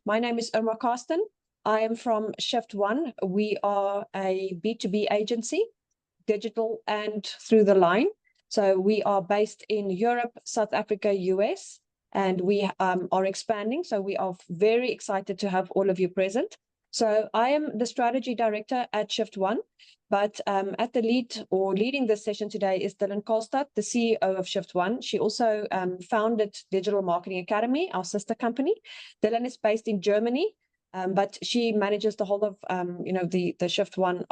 My name is Irma Karsten. I am from Shift One. We are a B2B agency, digital and through the line. So we are based in Europe, South Africa, US, and we are expanding. So we are very excited to have all of you present. So I am the strategy director at Shift One, but at the leading this session today is Dylan Kolstad, the CEO of Shift One. She also founded Digital Marketing Academy, our sister company. Dylan is based in Germany, but she manages the whole of the Shift One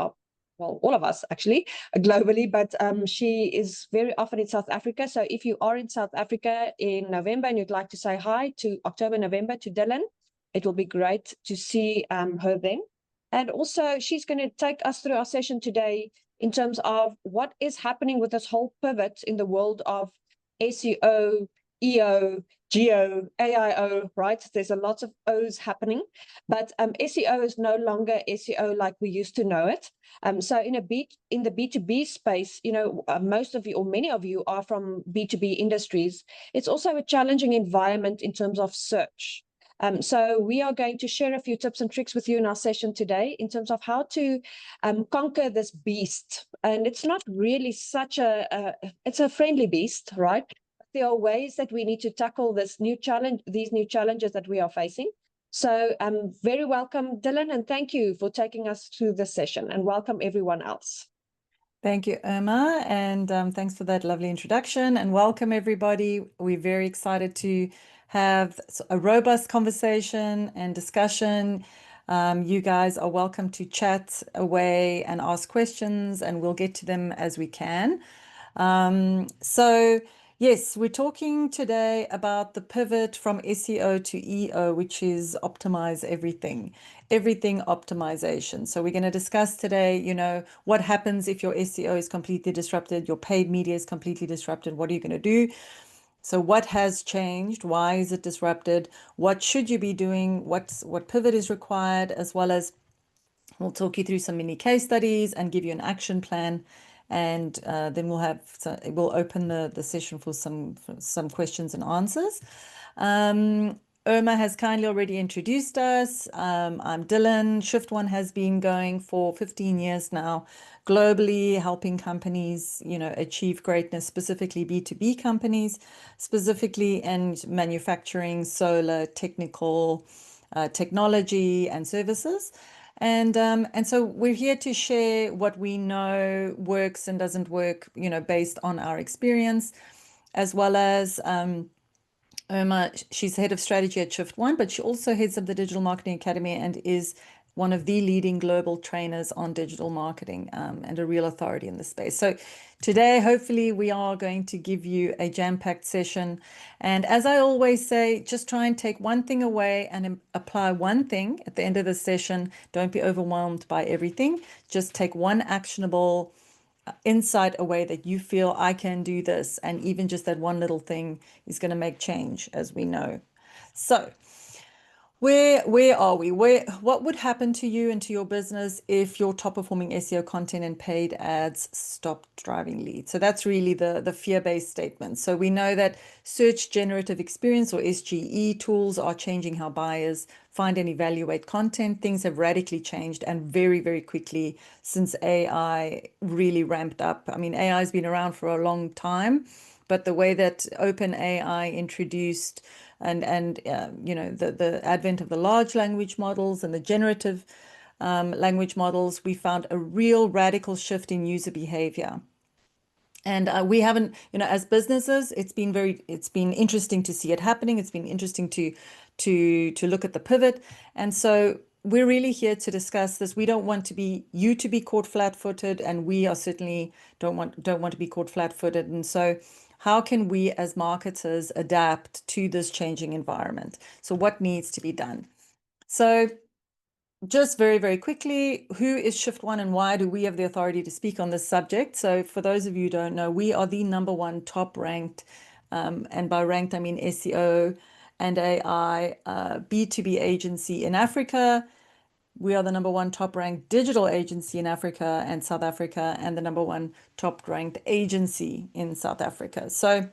well, all of us actually globally, but she is very often in South Africa. So if you are in South Africa in November and you'd like to say hi to October, November to Dylan, it will be great to see her then. And also she's going to take us through our session today in terms of what is happening with this whole pivot in the world of SEO, EO, Geo, AIO, right? There's a lot of O's happening, but SEO is no longer SEO like we used to know it. So in the B2B space, most of you or many of you are from B2B industries. It's also a challenging environment in terms of search. So we are going to share a few tips and tricks with you in our session today in terms of how to conquer this beast. And it's not really it's a friendly beast, right? There are ways that we need to tackle these new challenges that we are facing. So very welcome, Dylan, and thank you for taking us through this session, and welcome everyone else. Thank you, Irma, and thanks for that lovely introduction, and welcome everybody. We're very excited to have a robust conversation and discussion. You guys are welcome to chat away and ask questions, and we'll get to them as we can. So yes, we're talking today about the pivot from SEO to EO, which is optimize everything optimization. So we're going to discuss today, what happens if your SEO is completely disrupted, your paid media is completely disrupted, what are you going to do? So what has changed? Why is it disrupted? What should you be doing? What pivot is required? As well as we'll talk you through some mini case studies and give you an action plan. And then we'll open the session for some questions and answers. Irma has kindly already introduced us. I'm Dylan. Shift One has been going for 15 years now, globally helping companies, achieve greatness, specifically B2B companies, specifically in manufacturing, solar, technical, technology, and services. And so we're here to share what we know works and doesn't work, based on our experience, as well as Irma, she's head of strategy at Shift One, but she also heads up the Digital Marketing Academy and is one of the leading global trainers on digital marketing, and a real authority in the space. So today, hopefully, we are going to give you a jam-packed session. And as I always say, just try and take one thing away and apply one thing at the end of the session. Don't be overwhelmed by everything. Just take one actionable insight away that you feel, I can do this. And even just that one little thing is going to make change, as we know. So where are we? What would happen to you and to your business if your top performing SEO content and paid ads stopped driving leads? So that's really the fear-based statement. So we know that search generative experience, or SGE, tools are changing how buyers find and evaluate content. Things have radically changed, and very, very quickly, since AI really ramped up. I mean, AI has been around for a long time, but the way that OpenAI introduced and the advent of the large language models and the generative language models, we found a real radical shift in user behavior. And we haven't, as businesses, it's been interesting to see it happening. It's been interesting to look at the pivot. And so we're really here to discuss this. We don't want you to be caught flat-footed, and we are certainly don't want to be caught flat-footed. And so how can we as marketers adapt to this changing environment? So what needs to be done? So just very, very quickly, who is Shift One and why do we have the authority to speak on this subject? So for those of you who don't know, we are the #1 top ranked, and by ranked, I mean SEO and AI B2B agency in Africa. We are the #1 top ranked digital agency in Africa and South Africa, and the #1 top ranked agency in South Africa. So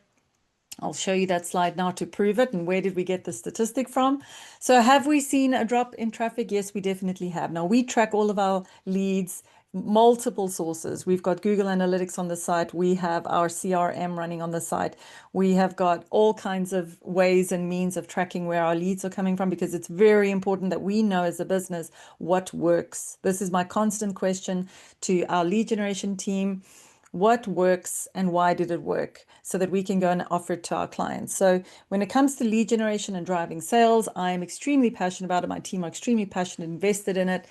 I'll show you that slide now to prove it. And where did we get the statistic from? So have we seen a drop in traffic? Yes, we definitely have. Now we track all of our leads, multiple sources. We've got Google Analytics on the site. We have our CRM running on the site. We have got all kinds of ways and means of tracking where our leads are coming from, because it's very important that we know as a business what works. This is my constant question to our lead generation team. What works and why did it work, so that we can go and offer it to our clients. So when it comes to lead generation and driving sales, I am extremely passionate about it. My team are extremely passionate, invested in it.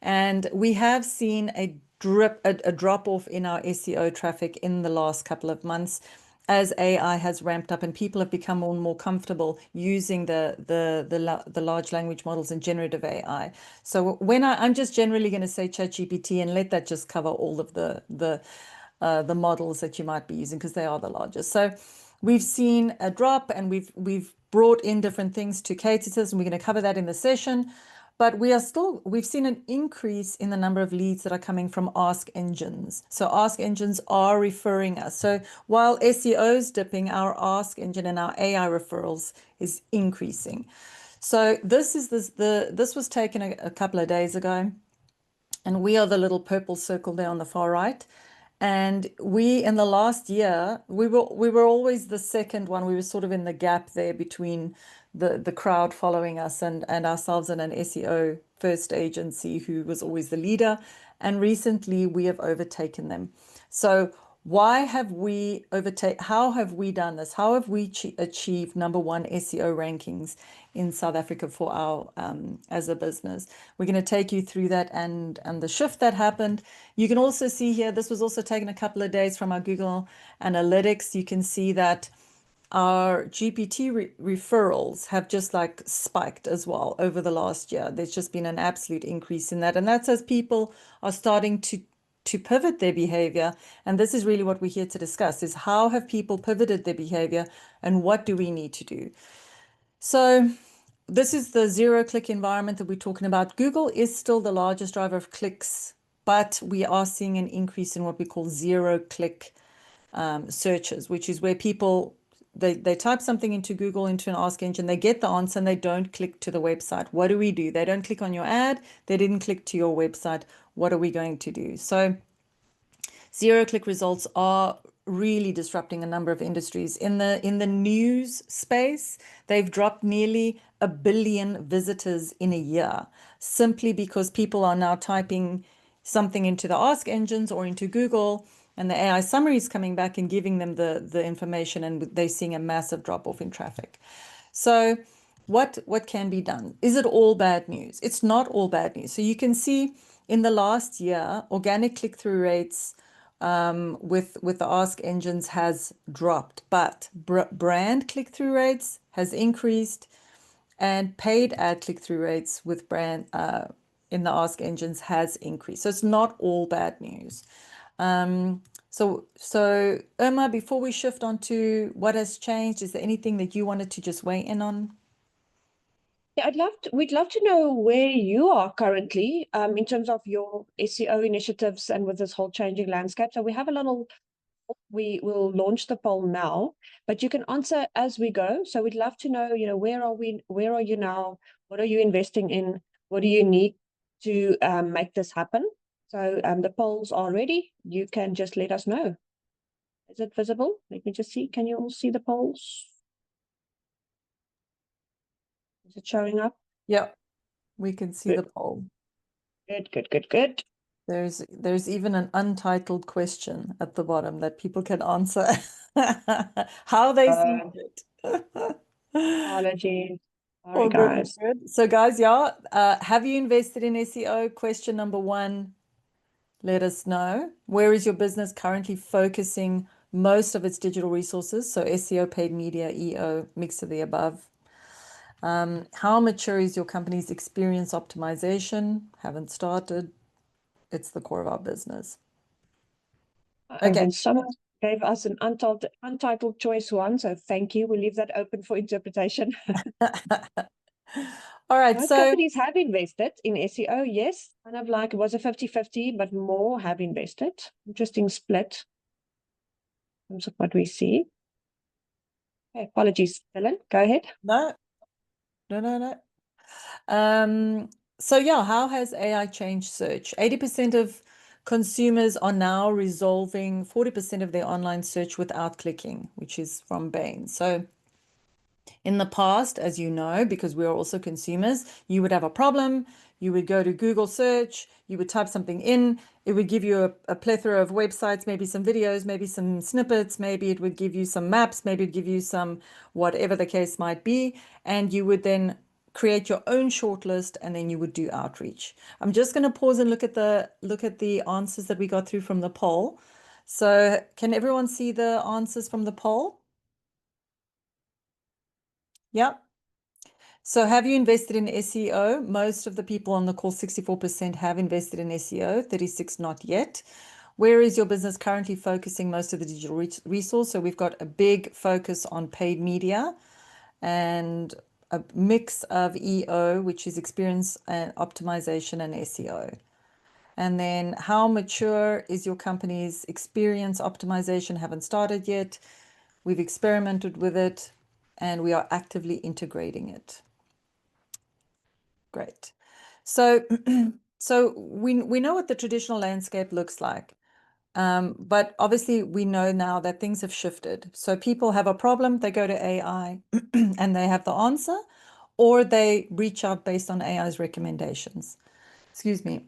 And we have seen a drop off in our SEO traffic in the last couple of months as AI has ramped up and people have become more and more comfortable using the large language models and generative AI. So when I'm just generally going to say ChatGPT and let that just cover all of the models that you might be using, because they are the largest. So we've seen a drop, and we've brought in different things to cater to this, and we're going to cover that in the session. But we've seen an increase in the number of leads that are coming from ask engines. So ask engines are referring us. So while SEO is dipping, our ask engine and our AI referrals is increasing. So this was taken a couple of days ago, and we are the little purple circle there on the far right. And we, in the last year, we were always the second one. We were sort of in the gap there between the crowd following us and ourselves, and an SEO first agency who was always the leader. And recently we have overtaken them. So how have we done this? How have we achieved #1 SEO rankings in South Africa for our as a business? We're going to take you through that and the shift that happened. You can also see here, this was also taken a couple of days from our Google Analytics. You can see that our GPT referrals have just like spiked as well over the last year. There's just been an absolute increase in that. And that's as people are starting to pivot their behavior. And this is really what we're here to discuss, is how have people pivoted their behavior and what do we need to do? So this is the zero-click environment that we're talking about. Google is still the largest driver of clicks, but we are seeing an increase in what we call zero-click searches, which is where people, they type something into Google, into an ask engine, they get the answer, and they don't click to the website. What do we do? They don't click on your ad. They didn't click to your website. What are we going to do? So zero-click results are really disrupting a number of industries. In the news space, they've dropped nearly 1 billion visitors in a year, simply because people are now typing something into the ask engines or into Google, and the AI summary is coming back and giving them the information, and they're seeing a massive drop off in traffic. So what can be done? Is it all bad news? It's not all bad news. So you can see in the last year, organic click-through rates with the ask engines has dropped, but brand click-through rates has increased, and paid ad click-through rates with brand in the ask engines has increased. So it's not all bad news. So Irma, before we shift on to what has changed, is there anything that you wanted to just weigh in on? Yeah, we'd love to know where you are currently in terms of your SEO initiatives and with this whole changing landscape. So we have we will launch the poll now, but you can answer as we go. So we'd love to know, where are you now? What are you investing in? What do you need to make this happen? So the polls are ready. You can just let us know. Is it visible? Let me just see. Can you all see the polls? Is it showing up? Yeah, we can see the poll. Good. There's even an untitled question at the bottom that people can answer how they see it. Apologies. Sorry, Oh, guys. good. So guys, yeah, have you invested in SEO? Question #1, let us know. Where is your business currently focusing most of its digital resources? So SEO, paid media, EO, mix of the above. How mature is your company's experience optimization? Haven't started. It's the core of our business. Okay. And someone gave us an untitled choice one, so thank you. We'll leave that open for interpretation. All right. Most So companies have invested in SEO, yes. Kind of like it was a 50-50, but more have invested. Interesting split in terms of what we see. Apologies, Helen. Go ahead. No, no, no, no. So yeah, how has AI changed search? 80% of consumers are now resolving 40% of their online search without clicking, which is from Bain. So in the past, as you know, because we are also consumers, you would have a problem, you would go to Google search, you would type something in, it would give you a plethora of websites, maybe some videos, maybe some snippets, maybe it would give you some maps, maybe it'd give you some whatever the case might be, and you would then create your own shortlist and then you would do outreach. I'm just going to pause and look at the answers that we got through from the poll. So can everyone see the answers from the poll? Yep. So have you invested in SEO? Most of the people on the call, 64% have invested in SEO, 36 not yet. Where is your business currently focusing most of the digital resource? So we've got a big focus on paid media and a mix of EO, which is experience and optimization, and SEO. And then how mature is your company's experience optimization? Haven't started yet. We've experimented with it and we are actively integrating it. Great. So, so we know what the traditional landscape looks like. But obviously we know now that things have shifted. So people have a problem, they go to AI and they have the answer, or they reach out based on AI's recommendations. Excuse me.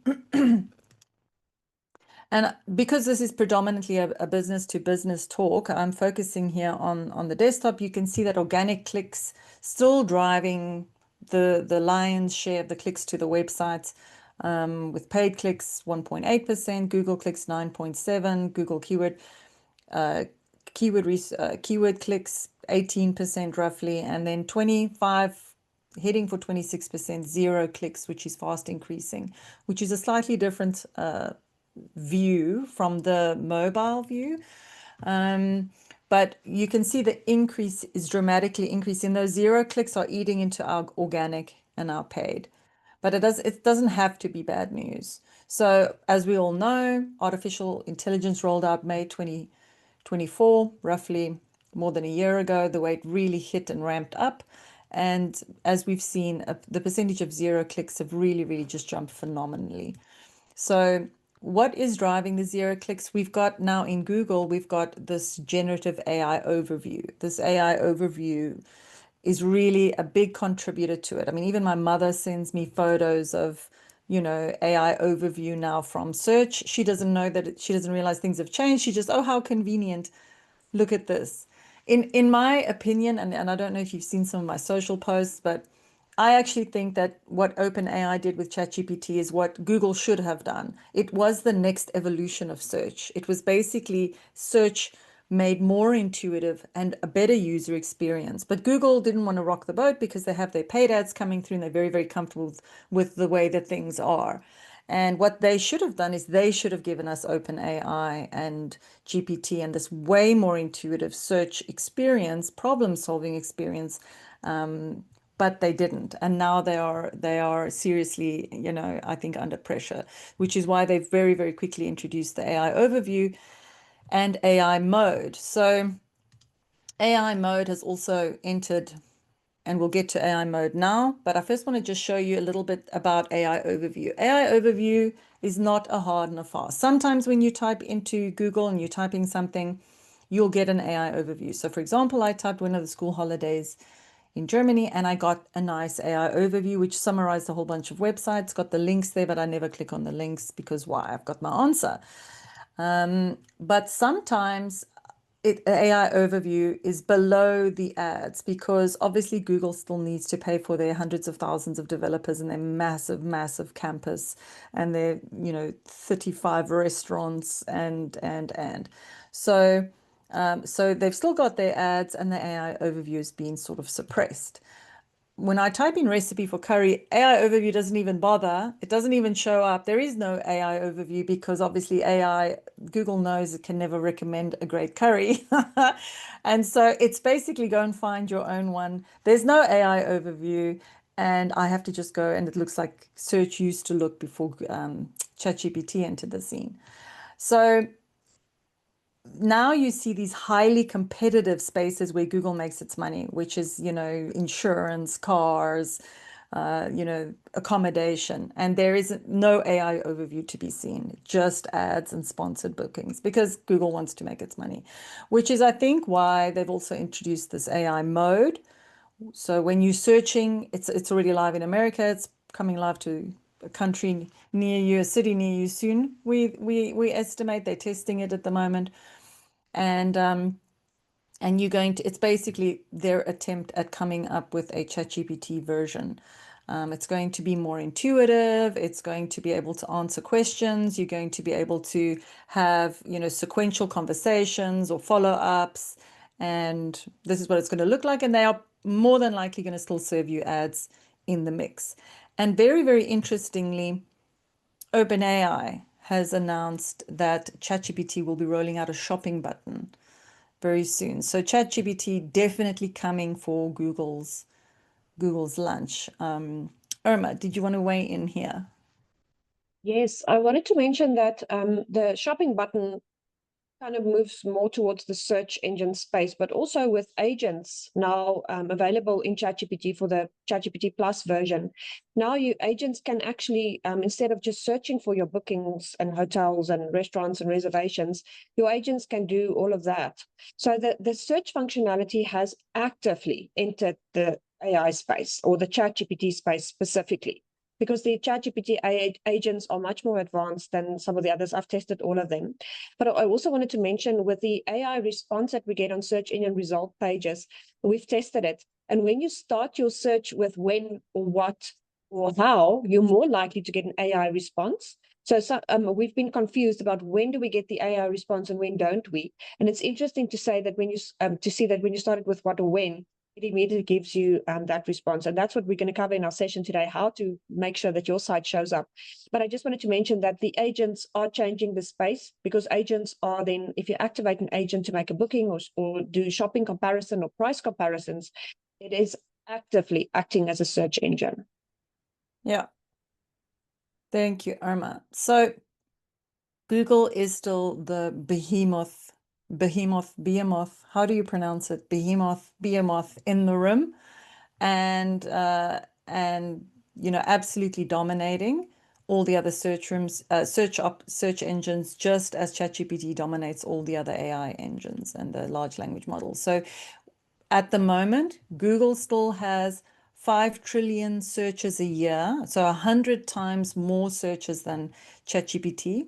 And because this is predominantly a business to business talk, I'm focusing here on the desktop. You can see that organic clicks still driving the lion's share of the clicks to the websites, with paid clicks 1.8%, Google clicks 9.7%, Google keyword clicks 18% roughly, and then 25 heading for 26% zero clicks, which is fast increasing, which is a slightly different view from the mobile view. But you can see the increase is dramatically increasing. Those zero clicks are eating into our organic and our paid. But it doesn't have to be bad news. So as we all know, artificial intelligence rolled out May 2024, roughly more than a year ago, the way it really hit and ramped up. And as we've seen, the percentage of zero clicks have really, really just jumped phenomenally. So what is driving the zero clicks? We've got now in Google, we've got this generative AI overview. This AI overview is really a big contributor to it. I mean, even my mother sends me photos of, AI overview now from search. She doesn't know that she doesn't realize things have changed. She just, oh, how convenient. Look at this. In my opinion, and I don't know if you've seen some of my social posts, but I actually think that what OpenAI did with ChatGPT is what Google should have done. It was the next evolution of search. It was basically search made more intuitive and a better user experience. But Google didn't want to rock the boat because they have their paid ads coming through and they're very, very comfortable with the way that things are. And what they should have done is they should have given us OpenAI and GPT and this way more intuitive search experience, problem-solving experience, but they didn't. And now they are seriously, I think under pressure, which is why they've very, very quickly introduced the AI overview and AI mode. So AI mode has also entered, and we'll get to AI mode now, but I first want to just show you a little bit about AI overview. AI overview is not a hard and a fast. Sometimes when you type into Google and you're typing something, you'll get an AI overview. So for example, I typed winter of the school holidays in Germany and I got a nice AI overview, which summarized a whole bunch of websites, got the links there, but I never click on the links because why? I've got my answer. But sometimes AI overview is below the ads because obviously Google still needs to pay for their hundreds of thousands of developers and their massive, massive campus and their, 35 restaurants and. So they've still got their ads and the AI overview is being sort of suppressed. When I type in recipe for curry, AI overview doesn't even bother. It doesn't even show up. There is no AI overview because obviously Google knows it can never recommend a great curry. And so it's basically go and find your own one. There's no AI overview. And I have to just go, and it looks like search used to look before ChatGPT entered the scene. So now you see these highly competitive spaces where Google makes its money, which is, insurance, cars, accommodation. And there is no AI overview to be seen, just ads and sponsored bookings, because Google wants to make its money, which is, I think, why they've also introduced this AI mode. So when you're searching, it's already live in America. It's coming live to a country near you, a city near you soon. We estimate they're testing it at the moment. And you're going to, it's basically their attempt at coming up with a ChatGPT version. It's going to be more intuitive. It's going to be able to answer questions. You're going to be able to have, sequential conversations or follow-ups. And this is what it's going to look like. And they are more than likely going to still serve you ads in the mix. And very, very interestingly, OpenAI has announced that ChatGPT will be rolling out a shopping button very soon. So ChatGPT definitely coming for Google's lunch. Irma, did you want to weigh in here? Yes, I wanted to mention that the shopping button kind of moves more towards the search engine space, but also with agents now available in ChatGPT for the ChatGPT Plus version. Now agents can actually, instead of just searching for your bookings and hotels and restaurants and reservations, your agents can do all of that. So the search functionality has actively entered the AI space, or the ChatGPT space specifically, because the ChatGPT agents are much more advanced than some of the others. I've tested all of them. But I also wanted to mention, with the AI response that we get on search engine result pages, we've tested it. And when you start your search with when or what or how, you're more likely to get an AI response. So we've been confused about when do we get the AI response and when don't we? And it's interesting to say that when you started with what or when, it immediately gives you that response. And that's what we're going to cover in our session today, how to make sure that your site shows up. But I just wanted to mention that the agents are changing the space, because agents are then, if you activate an agent to make a booking or do shopping comparison or price comparisons, it is actively acting as a search engine. Yeah. Thank you, Irma. So Google is still the behemoth. How do you pronounce it? Behemoth in the room, and absolutely dominating all the other search engines, just as ChatGPT dominates all the other AI engines and the large language models. So at the moment, Google still has 5 trillion searches a year, so 100 times more searches than ChatGPT.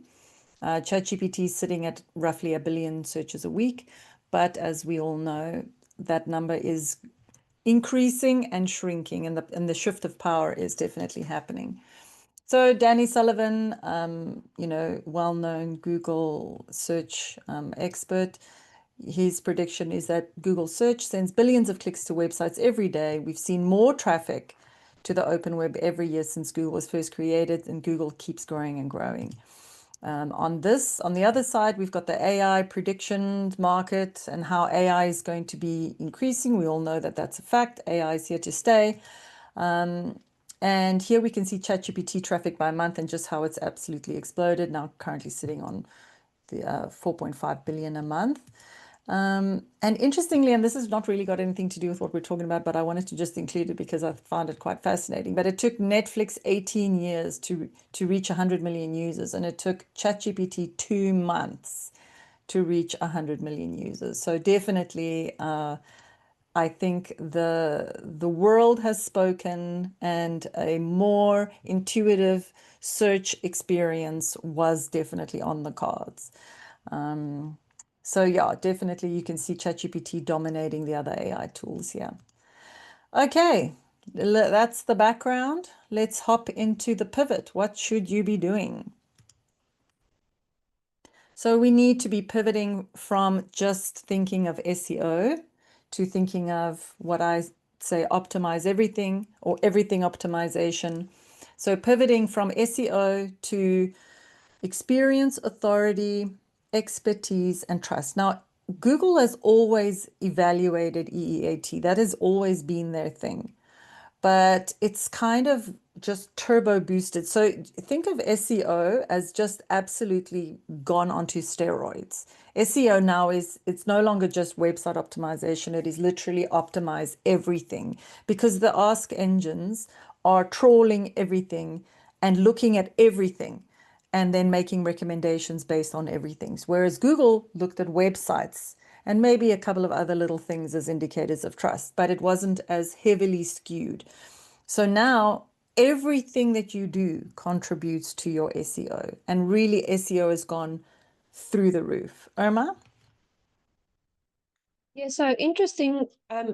ChatGPT is sitting at roughly 1 billion searches a week, but as we all know, that number is increasing and shrinking, and the shift of power is definitely happening. So Danny Sullivan, well-known Google search expert, his prediction is that Google search sends billions of clicks to websites every day. We've seen more traffic to the open web every year since Google was first created, and Google keeps growing and growing. On the other side, we've got the AI prediction market and how AI is going to be increasing. We all know that that's a fact. AI is here to stay. And here we can see ChatGPT traffic by month and just how it's absolutely exploded, now currently sitting on the 4.5 billion a month. And interestingly, and this has not really got anything to do with what we're talking about, but I wanted to just include it because I found it quite fascinating. But it took Netflix 18 years to reach 100 million users, and it took ChatGPT 2 months to reach 100 million users. So definitely, I think the world has spoken, and a more intuitive search experience was definitely on the cards. So yeah, definitely you can see ChatGPT dominating the other AI tools here. Okay, that's the background. Let's hop into the pivot. What should you be doing? So we need to be pivoting from just thinking of SEO to thinking of what I say optimize everything, or everything optimization. So pivoting from SEO to experience, authority, expertise, and trust. Now, Google has always evaluated EEAT. That has always been their thing. but it's kind of just turbo boosted. So think of SEO as just absolutely gone onto steroids. SEO now it's no longer just website optimization. It is literally optimize everything because the ask engines are trawling everything and looking at everything and then making recommendations based on everything. Whereas Google looked at websites and maybe a couple of other little things as indicators of trust, but it wasn't as heavily skewed. So now everything that you do contributes to your SEO, and really SEO has gone through the roof. Irma? Yeah, so interesting.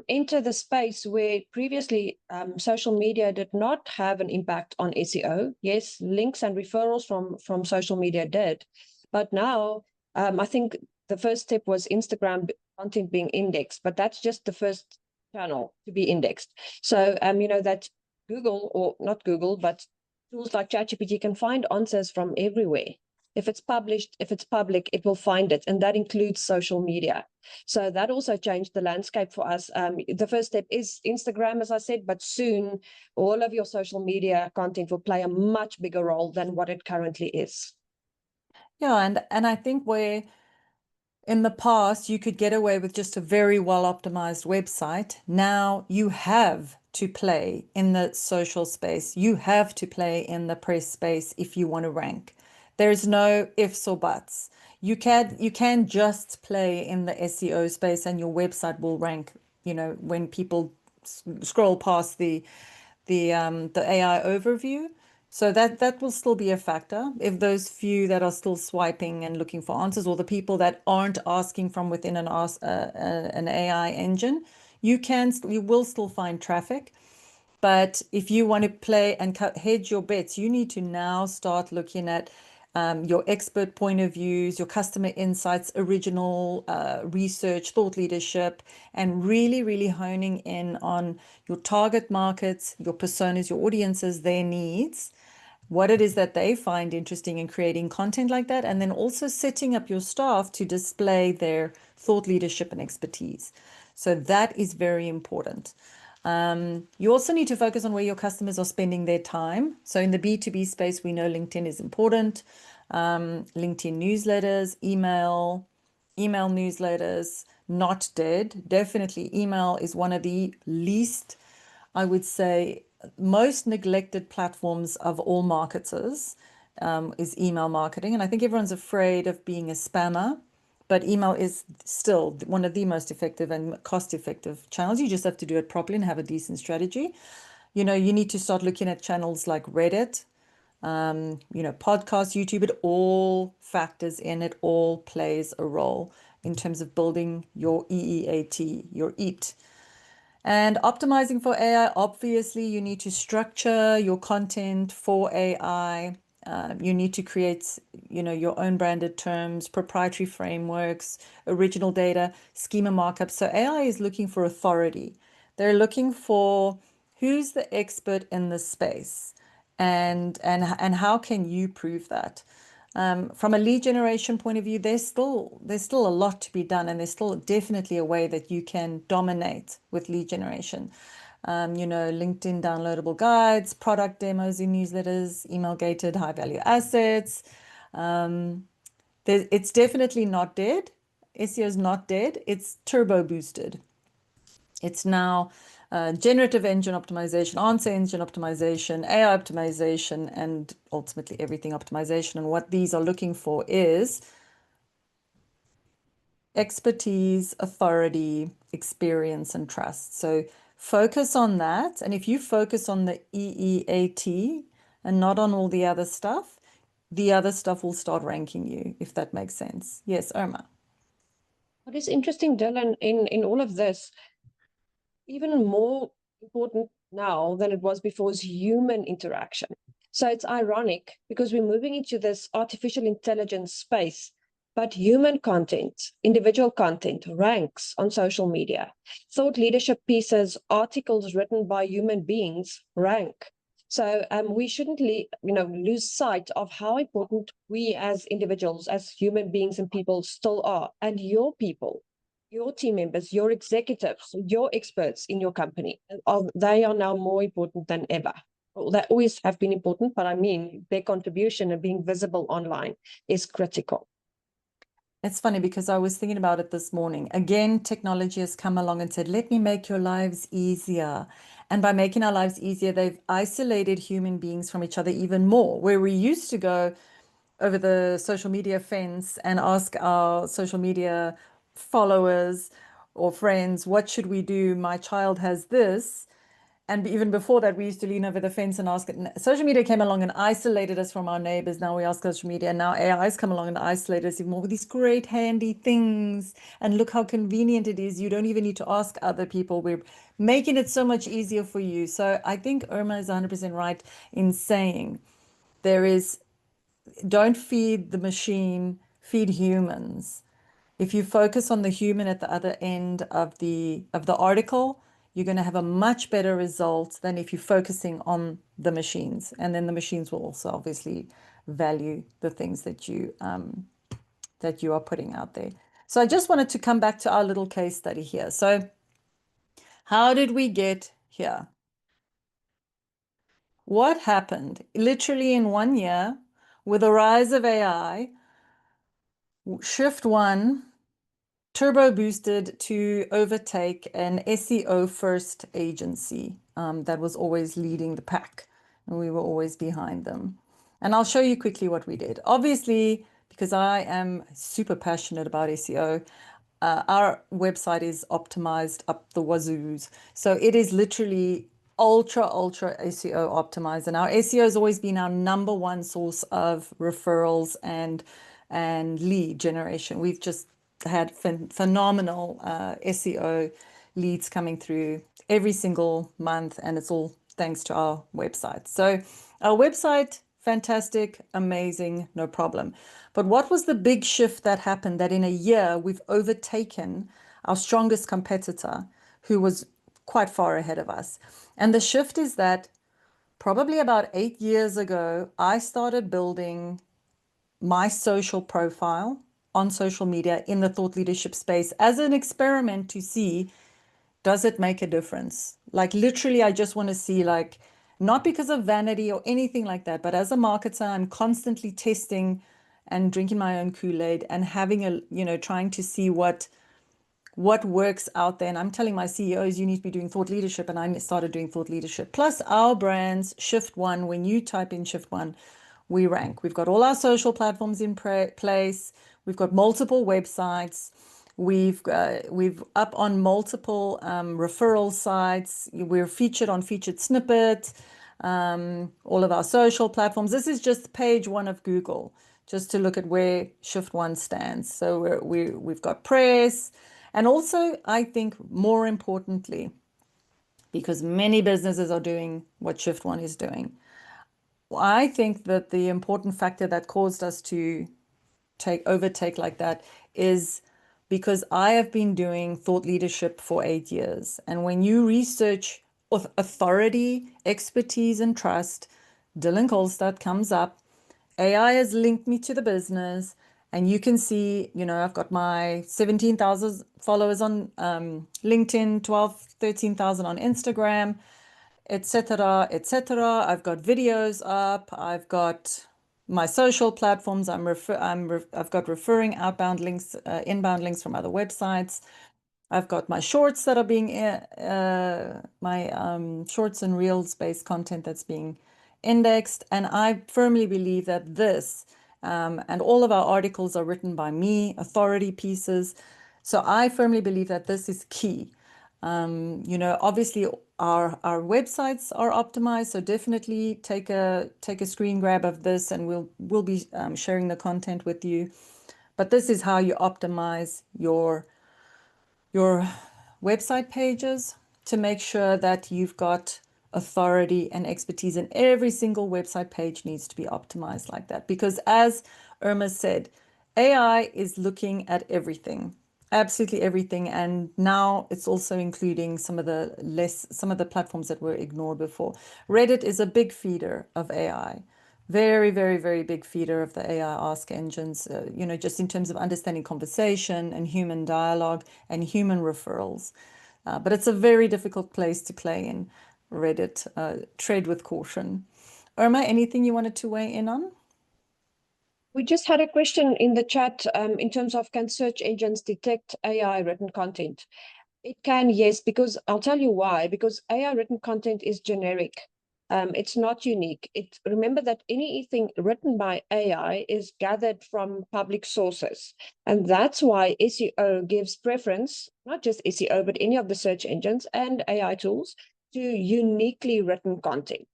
Enter the space where previously social media did not have an impact on SEO. Yes, links and referrals from social media did, but now I think the first step was Instagram content being indexed, but that's just the first channel to be indexed. So that Google, or not Google, but tools like ChatGPT can find answers from everywhere. If it's published, if it's public, it will find it, and that includes social media. So that also changed the landscape for us. The first step is Instagram, as I said, but soon all of your social media content will play a much bigger role than what it currently is. Yeah, and I think where in the past you could get away with just a very well optimized website, now you have to play in the social space. You have to play in the press space if you want to rank. There's no ifs or buts. You can just play in the SEO space and your website will rank, when people scroll past the AI overview. So that will still be a factor. If those few that are still swiping and looking for answers, or the people that aren't asking from within an AI engine, you will still find traffic. But if you want to play and hedge your bets, you need to now start looking at your expert point of views, your customer insights, original research, thought leadership, and really, really honing in on your target markets, your personas, your audiences, their needs, what it is that they find interesting in creating content like that, and then also setting up your staff to display their thought leadership and expertise. So that is very important. You also need to focus on where your customers are spending their time. So in the B2B space, we know LinkedIn is important. LinkedIn newsletters, email newsletters, not dead. Definitely email is one of the least, I would say, most neglected platforms of all marketers, is email marketing. And I think everyone's afraid of being a spammer, but email is still one of the most effective and cost-effective channels. You just have to do it properly and have a decent strategy. You need to start looking at channels like Reddit, podcasts, YouTube. It all factors in, it all plays a role in terms of building your EEAT, your EAT. And optimizing for AI, obviously, you need to structure your content for AI. You need to create, your own branded terms, proprietary frameworks, original data, schema markups. So AI is looking for authority. They're looking for who's the expert in this space, and how can you prove that? From a lead generation point of view, there's still a lot to be done, and there's still definitely a way that you can dominate with lead generation. LinkedIn downloadable guides, product demos in newsletters, email gated high value assets. It's definitely not dead. SEO is not dead. It's turbo boosted. It's now generative engine optimization, answer engine optimization, AI optimization, and ultimately everything optimization. And what these are looking for is expertise, authority, experience, and trust. So focus on that. And if you focus on the EEAT and not on all the other stuff will start ranking you, if that makes sense. Yes, Irma. What is interesting, Dylan, in all of this, even more important now than it was before, is human interaction. So it's ironic because we're moving into this artificial intelligence space, but human content, individual content ranks on social media. Thought leadership pieces, articles written by human beings rank. So we shouldn't lose sight of how important we as individuals, as human beings and people still are, and your people. Your team members, your executives, your experts in your company, they are now more important than ever. Well, they always have been important, but I mean, their contribution and being visible online is critical. It's funny because I was thinking about it this morning. Again, technology has come along and said, let me make your lives easier. And by making our lives easier, they've isolated human beings from each other even more. Where we used to go over the social media fence and ask our social media followers or friends, what should we do? My child has this. And even before that, we used to lean over the fence and ask it. Social media came along and isolated us from our neighbors. Now we ask social media. And now AI's come along and isolated us even more with these great handy things. And look how convenient it is. You don't even need to ask other people. We're making it so much easier for you. So I think Irma is 100% right in saying there is, don't feed the machine, feed humans. If you focus on the human at the other end of the article, you're going to have a much better result than if you're focusing on the machines. And then the machines will also obviously value the things that you are putting out there. So I just wanted to come back to our little case study here. So how did we get here? What happened? Literally in 1 year, with the rise of AI, Shift One turbo boosted to overtake an SEO first agency that was always leading the pack, and we were always behind them. And I'll show you quickly what we did. Obviously, because I am super passionate about SEO, our website is optimized up the wazoos. So it is literally ultra SEO optimized. And our SEO has always been our number one source of referrals and lead generation. We've just had phenomenal SEO leads coming through every single month, and it's all thanks to our website. So our website, fantastic, amazing, no problem. But what was the big shift that happened that in a year we've overtaken our strongest competitor who was quite far ahead of us? And the shift is that probably about 8 years ago, I started building my social profile on social media in the thought leadership space as an experiment to see, does it make a difference? Like literally, I just want to see, like, not because of vanity or anything like that, but as a marketer, I'm constantly testing and drinking my own Kool-Aid and having trying to see what works out there. And I'm telling my CEOs, you need to be doing thought leadership. And I started doing thought leadership. Plus our brands, Shift One, when you type in Shift One, we rank. We've got all our social platforms in place. We've got multiple websites. We've up on multiple referral sites. We're featured on Featured Snippet, all of our social platforms. This is just page one of Google, just to look at where Shift One stands. So we've got press. And also, I think more importantly, because many businesses are doing what Shift One is doing, I think that the important factor that caused us to overtake like that is because I have been doing thought leadership for 8 years. And when you research authority, expertise, and trust, Dylan Kolstad comes up. AI has linked me to the business. And you can see, I've got my 17,000 followers on LinkedIn, 12, 13,000 on Instagram, etc., etc. I've got videos up. I've got my social platforms. I've got referring outbound links, inbound links from other websites. I've got my shorts that are being my shorts and reels based content that's being indexed. And I firmly believe that this and all of our articles are written by me, authority pieces. So I firmly believe that this is key. Obviously our websites are optimized, so definitely take a screen grab of this, and we'll be sharing the content with you. But this is how you optimize your website pages to make sure that you've got authority and expertise, and every single website page needs to be optimized like that. Because as Irma said, AI is looking at everything, absolutely everything. And now it's also including some of the platforms that were ignored before. Reddit is a big feeder of AI. Very, very, very big feeder of the AI ask engines, you know, just in terms of understanding conversation and human dialogue and human referrals. But it's a very difficult place to play in Reddit. Tread with caution. Irma, anything you wanted to weigh in on? We just had a question in the chat in terms of, can search engines detect AI written content? It can, yes, because I'll tell you why. Because AI written content is generic. It's not unique. Remember that anything written by AI is gathered from public sources. And that's why SEO gives preference, not just SEO, but any of the search engines and AI tools, to uniquely written content.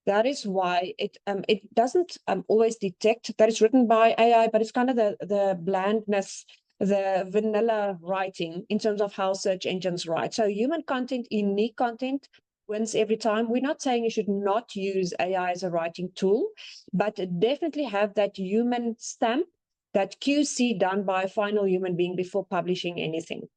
That is why it doesn't always detect that it's written by AI, but it's kind of the blandness, the vanilla writing in terms of how search engines write. So human content, unique content wins every time. We're not saying you should not use AI as a writing tool, but definitely have that human stamp, that QC done by a final human being before publishing anything.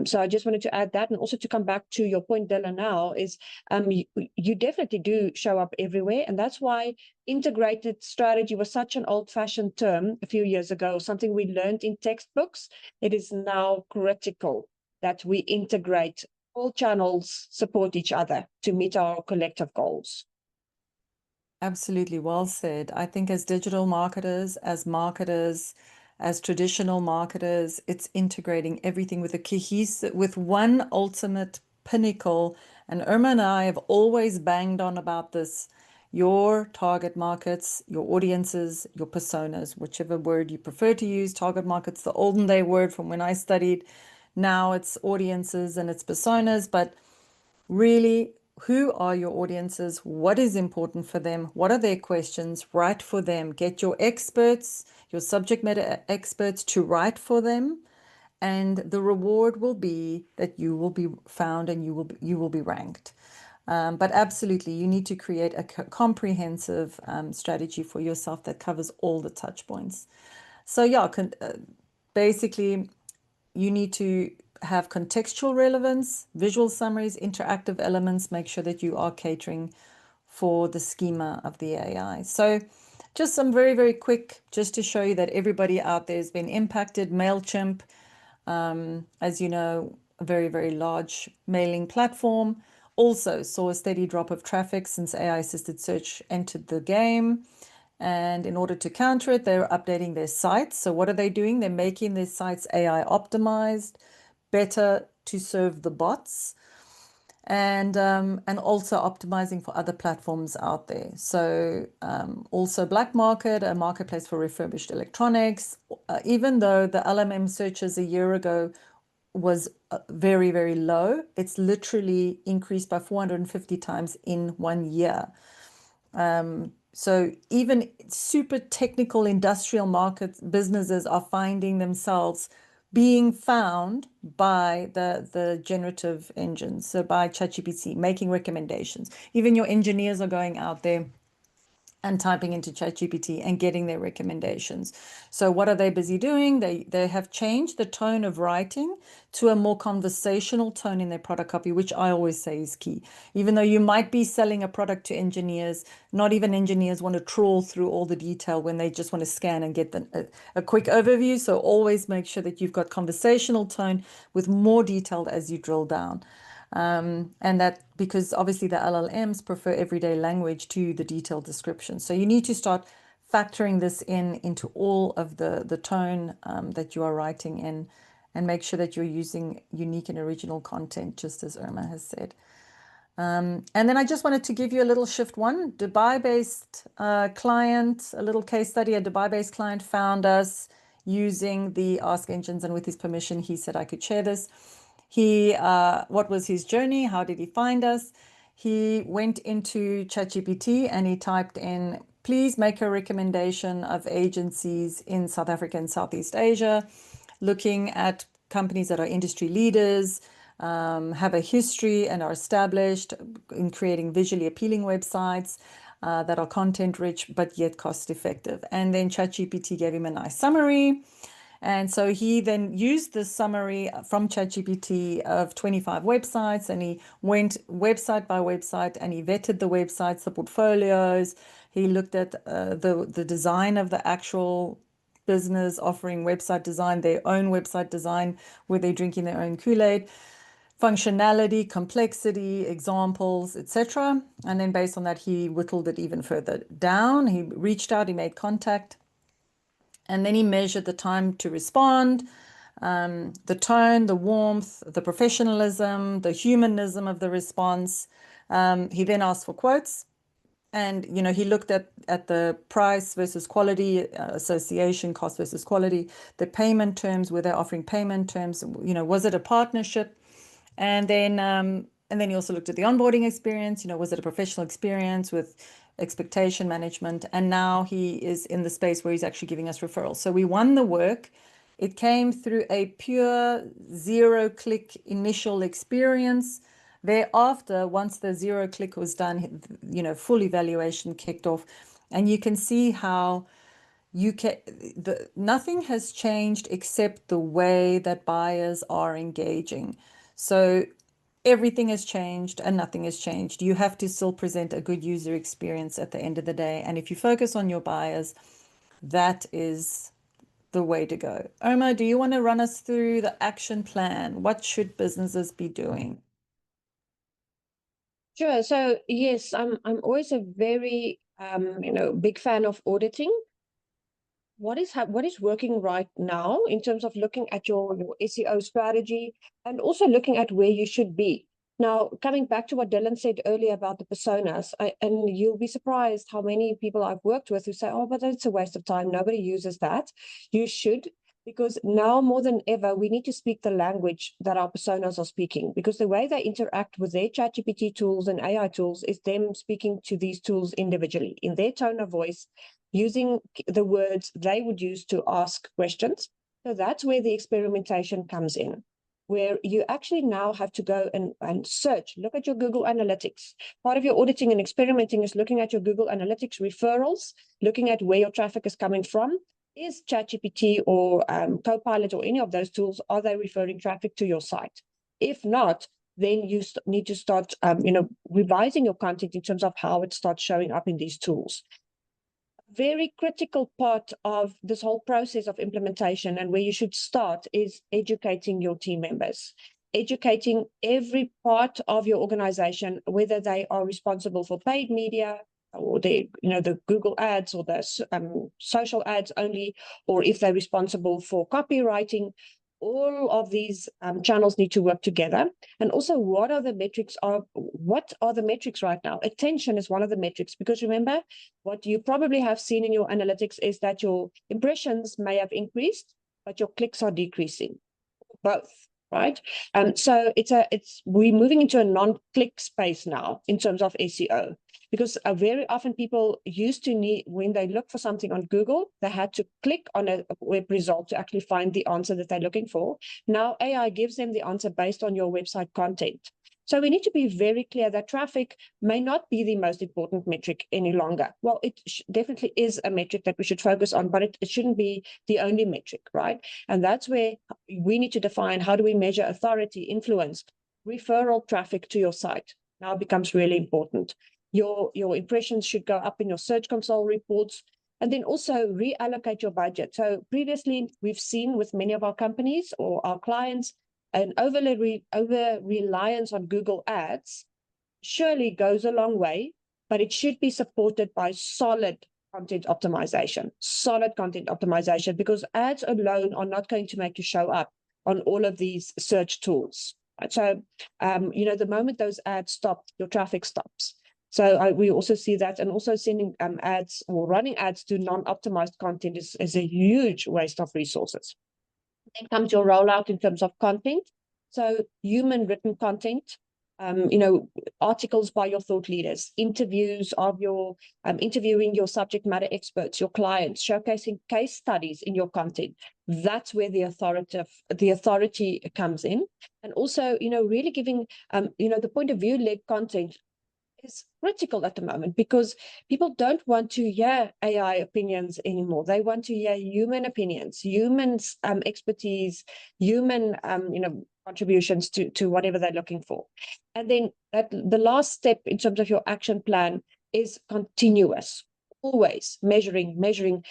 So I just wanted to add that, and also to come back to your point, Della, now is you definitely do show up everywhere, and that's why integrated strategy was such an old-fashioned term a few years ago, something we learned in textbooks. It is now critical that we integrate all channels, support each other to meet our collective goals. Absolutely, well said. I think as digital marketers, as traditional marketers, it's integrating everything with a cohesive, with one ultimate pinnacle. And Irma and I have always banged on about this. Your target markets, your audiences, your personas, whichever word you prefer to use. Target markets, the olden day word from when I studied. Now it's audiences and it's personas, but really, who are your audiences? What is important for them? What are their questions? Write for them. Get your experts, your subject matter experts to write for them. And the reward will be that you will be found and you will be ranked. But absolutely, you need to create a comprehensive strategy for yourself that covers all the touch points. So yeah, basically, you need to have contextual relevance, visual summaries, interactive elements, make sure that you are catering for the schema of the AI. So just some very, very quick, just to show you that everybody out there has been impacted. MailChimp, as you know, a very, very large mailing platform, also saw a steady drop of traffic since AI-assisted search entered the game. And in order to counter it, they're updating their sites. So what are they doing? They're making their sites AI optimized, better to serve the bots, and also optimizing for other platforms out there. So also Black Market, a marketplace for refurbished electronics. Even though the LMM searches a year ago was very, very low, it's literally increased by 450 times in 1 year. So even super technical industrial markets, businesses are finding themselves being found by the generative engines, so by ChatGPT, making recommendations. Even your engineers are going out there and typing into ChatGPT and getting their recommendations. So what are they busy doing? They have changed the tone of writing to a more conversational tone in their product copy, which I always say is key. Even though you might be selling a product to engineers, not even engineers want to trawl through all the detail when they just want to scan and get a quick overview. So always make sure that you've got conversational tone with more detailed as you drill down. And that because obviously the LLMs prefer everyday language to the detailed description. So you need to start factoring this into all of the tone that you are writing in, and make sure that you're using unique and original content, just as Irma has said. And then I just wanted to give you a little shift one. Dubai-based client, a little case study. A Dubai-based client found us using the Ask Engines, and with his permission, he said I could share this. What was his journey? How did he find us? He went into ChatGPT and he typed in, please make a recommendation of agencies in South Africa and Southeast Asia, looking at companies that are industry leaders, have a history and are established in creating visually appealing websites that are content rich but yet cost effective. And then ChatGPT gave him a nice summary. And so he then used the summary from ChatGPT of 25 websites, and he went website by website and he vetted the websites, the portfolios. He looked at the design of the actual business offering website design, their own website design, where they're drinking their own Kool-Aid, functionality, complexity, examples, etc. And then based on that, he whittled it even further down. He reached out, he made contact, and then he measured the time to respond, the tone, the warmth, the professionalism, the humanism of the response. He then asked for quotes. And, you know, he looked at the price versus quality, association, cost versus quality, the payment terms, were they offering payment terms, you know, was it a partnership? And then he also looked at the onboarding experience, you know, was it a professional experience with expectation management? And now he is in the space where he's actually giving us referrals. So we won the work. It came through a pure 0-click initial experience. Thereafter, once the 0-click was done, you know, full evaluation kicked off. And you can see how nothing has changed except the way that buyers are engaging. So everything has changed and nothing has changed. You have to still present a good user experience at the end of the day. And if you focus on your buyers, that is the way to go. Omar, do you want to run us through the action plan? What should businesses be doing? Sure. So yes, I'm always a very big fan of auditing. What is working right now in terms of looking at your SEO strategy and also looking at where you should be. Now, coming back to what Dylan said earlier about the personas, and you'll be surprised how many people I've worked with who say, oh, but it's a waste of time. Nobody uses that. You should, because now more than ever, we need to speak the language that our personas are speaking, because the way they interact with their ChatGPT tools and AI tools is them speaking to these tools individually in their tone of voice, using the words they would use to ask questions. So that's where the experimentation comes in, where you actually now have to go and search, look at your Google Analytics. Part of your auditing and experimenting is looking at your Google Analytics referrals, looking at where your traffic is coming from. Is ChatGPT or Copilot or any of those tools, are they referring traffic to your site? If not, then you need to start revising your content in terms of how it starts showing up in these tools. Very critical part of this whole process of implementation and where you should start is educating your team members, educating every part of your organization, whether they are responsible for paid media or the Google ads or the social ads only, or if they're responsible for copywriting. All of these channels need to work together. And also, what are the metrics right now? Attention is one of the metrics, because remember, what you probably have seen in your analytics is that your impressions may have increased, but your clicks are decreasing, both, right? So we're moving into a non-click space now in terms of SEO, because very often people used to need, when they look for something on Google, they had to click on a web result to actually find the answer that they're looking for. Now AI gives them the answer based on your website content. So we need to be very clear that traffic may not be the most important metric any longer. Well, it definitely is a metric that we should focus on, but it shouldn't be the only metric, right? And that's where we need to define, how do we measure authority, influence, referral traffic to your site? Now becomes really important. Your impressions should go up in your Search Console reports, and then also reallocate your budget. So previously, we've seen with many of our companies or our clients, an over reliance on Google Ads surely goes a long way, but it should be supported by solid content optimization, because ads alone are not going to make you show up on all of these search tools. So, the moment those ads stop, your traffic stops. So we also see that, and also sending ads or running ads to non-optimized content is a huge waste of resources. Then comes your rollout in terms of content. So human written content, articles by your thought leaders, interviews of your interviewing your subject matter experts, your clients, showcasing case studies in your content. That's where the authority comes in. And also, really giving the point of view led content is critical at the moment, because people don't want to hear AI opinions anymore. They want to hear human opinions, humans expertise, human contributions to whatever they're looking for. And then the last step in terms of your action plan is continuous. Always measuring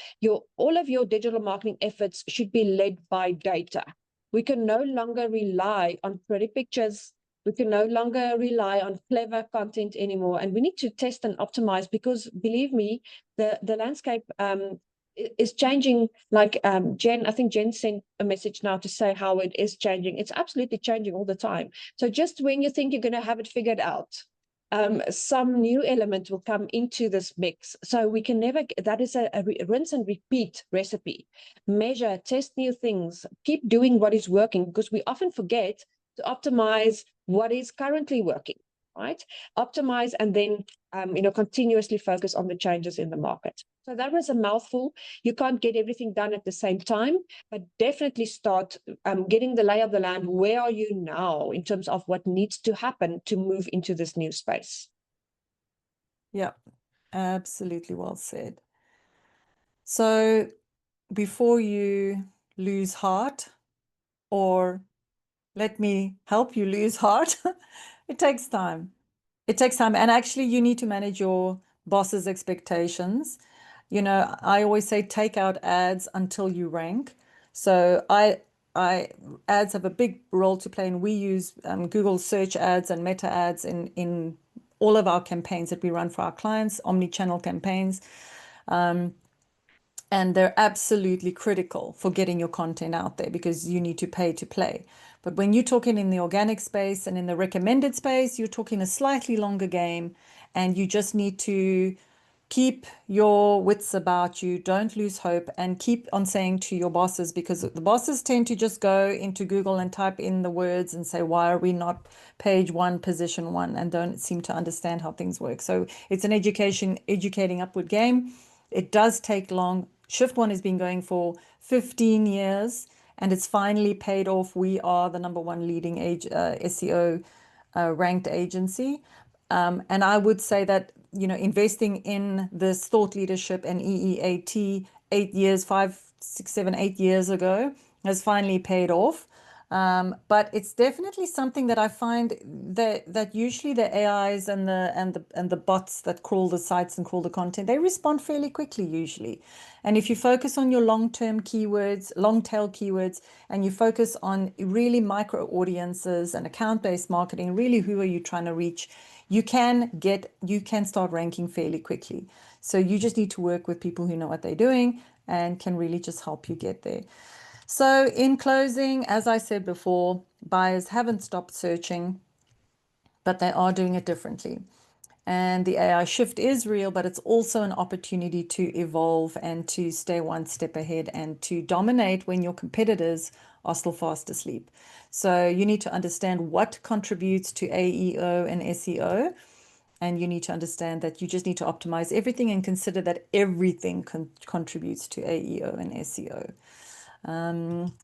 all of your digital marketing efforts should be led by data. We can no longer rely on pretty pictures. We can no longer rely on clever content anymore, and we need to test and optimize, because believe me, the landscape is changing. Like Jen, I think Jen sent a message now to say how it is changing. It's absolutely changing all the time. So just when you think you're going to have it figured out, some new element will come into this mix. So we can never, that is a rinse and repeat recipe. Measure, test new things, keep doing what is working, because we often forget to optimize what is currently working, right? Optimize, and then continuously focus on the changes in the market. So that was a mouthful. You can't get everything done at the same time, but definitely start getting the lay of the land. Where are you now in terms of what needs to happen to move into this new space? Yeah, absolutely well said. So before you lose heart, or let me help you lose heart, it takes time. It takes time. And actually, you need to manage your boss's expectations. I always say take out ads until you rank. So ads have a big role to play, and we use Google search ads and meta ads in all of our campaigns that we run for our clients, omni-channel campaigns. And they're absolutely critical for getting your content out there, because you need to pay to play. But when you're talking in the organic space and in the recommended space, you're talking a slightly longer game, and you just need to keep your wits about you. Don't lose hope, and keep on saying to your bosses, because the bosses tend to just go into Google and type in the words and say, why are we not page 1, position 1, and don't seem to understand how things work. So it's an educating upward game. It does take long. Shift One has been going for 15 years, and it's finally paid off. We are the #1 leading SEO ranked agency. And I would say that, investing in this thought leadership and EEAT 8 years, 5, 6, 7, 8 years ago has finally paid off. But it's definitely something that I find that usually the AIs and the bots that crawl the sites and crawl the content, they respond fairly quickly usually. And if you focus on your long-term keywords, long-tail keywords, and you focus on really micro audiences and account-based marketing, really who are you trying to reach, you can start ranking fairly quickly. So you just need to work with people who know what they're doing and can really just help you get there. So in closing, as I said before, buyers haven't stopped searching, but they are doing it differently. And the AI shift is real, but it's also an opportunity to evolve and to stay one step ahead and to dominate when your competitors are still fast asleep. So you need to understand what contributes to AEO and SEO. And you need to understand that you just need to optimize everything and consider that everything contributes to AEO and SEO.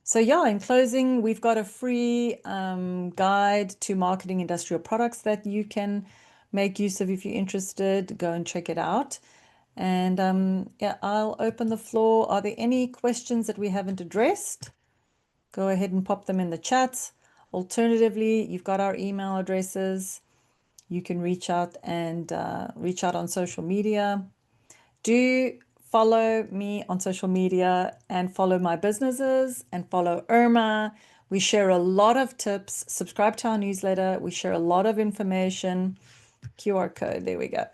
So yeah, in closing, we've got a free guide to marketing industrial products that you can make use of if you're interested. Go and check it out. And yeah, I'll open the floor. Are there any questions that we haven't addressed? Go ahead and pop them in the chat. Alternatively, you've got our email addresses. You can reach out on social media. Do follow me on social media and follow my businesses and follow Irma. We share a lot of tips. Subscribe to our newsletter. We share a lot of information. QR code, there we go.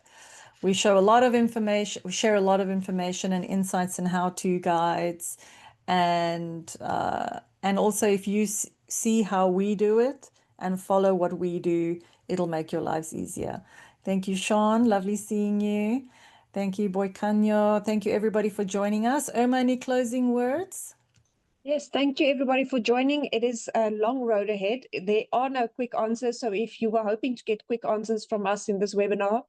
We show a lot of information. We share a lot of information and insights and how-to guides. And also, if you see how we do it and follow what we do, it'll make your lives easier. Thank you, Sean. Lovely seeing you. Thank you, Boikanyo. Thank you, everybody, for joining us. Irma, any closing words? Yes, thank you, everybody, for joining. It is a long road ahead. There are no quick answers. So if you were hoping to get quick answers from us in this webinar,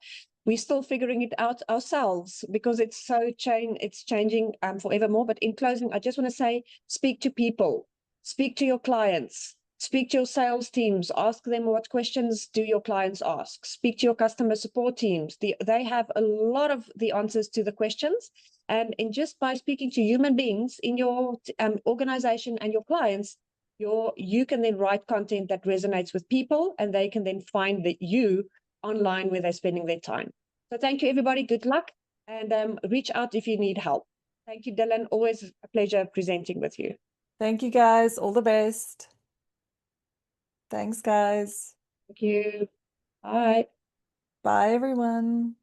we're still figuring it out ourselves, because it's changing forevermore. But in closing, I just want to say, speak to people, speak to your clients, Speak to your sales teams, ask them what questions do your clients ask. Speak to your customer support teams. They have a lot of the answers to the questions. And just by speaking to human beings in your organization and your clients, you can then write content that resonates with people, and they can then find you online where they're spending their time. So thank you, everybody. Good luck, and reach out if you need help. Thank you, Dylan. Always a pleasure presenting with you. Thank you, guys. All the best. Thanks, guys. Thank you. Bye. Bye, everyone.